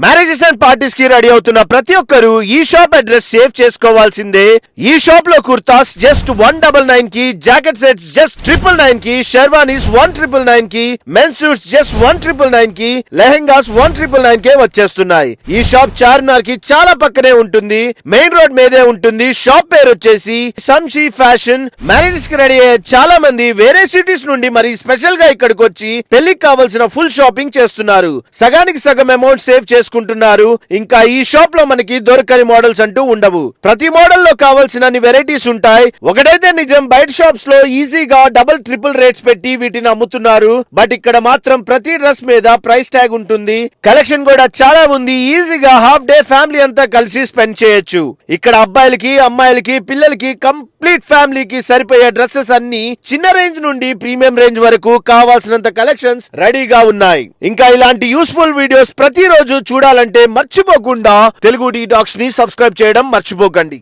Marriages and parties కి ready అవుతున్న ప్రతి ఒక్కరు ఈ షాప్ అడ్రస్ సేవ్ చేసుకోవాల్సిందే. ఈ షాప్ లో కుర్తాస్ జస్ట్ 199 కి, జాకెట్ సెట్స్ జస్ట్ 999 కి, షెర్వానీస్ 1999 కి, మెన్ సూట్స్ జస్ట్ 1999 కి, లెహెంగాస్ 1999 కే వచ్చేస్తున్నాయి. ఈ షాప్ చార్మినార్ కి చాలా పక్కనే ఉంటుంది, మెయిన్ రోడ్ మీదే ఉంటుంది. షాప్ పేరు వచ్చేసి షంసి ఫ్యాషన్. మ్యారేజెస్ కి రెడీ అయ్యే చాలా మంది వేరే సిటీస్ నుండి మరి స్పెషల్ గా ఇక్కడికి వచ్చి పెళ్లికి కావాల్సిన ఫుల్ షాపింగ్ చేస్తున్నారు. సగానికి సగం అమౌంట్ సేవ్ చేసుకుంటున్నారు. ఇంకా ఈ షాప్ లో మనకి దొరకని మోడల్స్ అంటూ ఉండవు. ప్రతి మోడల్ లో కావాల్సిన వెరైటీస్ ఉంటాయి. ఒకటైతే నిజం, బయట షాప్స్ లో ఈజీగా డబుల్ ట్రిపుల్ రేట్స్ పెట్టి వీటిని అమ్ముతున్నారు. బట్ ఇక్కడ మాత్రం ప్రతి డ్రెస్ మీద ప్రైస్ ట్యాగ్ ఉంటుంది. కలెక్షన్ కూడా చాలా ఉంది. ఈజీగా హాఫ్ డే ఫ్యామిలీ అంతా కలిసి స్పెండ్ చేయొచ్చు. ఇక్కడ అబ్బాయిలకి, అమ్మాయిలకి, పిల్లలకి, కంప్లీట్ ఫ్యామిలీకి సరిపోయే డ్రెస్సెస్ అన్ని చిన్న రేంజ్ నుండి ప్రీమియం రేంజ్ వరకు కావాల్సినంత కలెక్షన్స్ రెడీగా ఉన్నాయి. ఇంకా ఇలాంటి యూస్ఫుల్ వీడియోస్ ప్రతిరోజు చూడాలంటే మర్చిపోకుండా తెలుగు టాక్స్ ని సబ్స్క్రైబ్ చేయడం మర్చిపోకండి.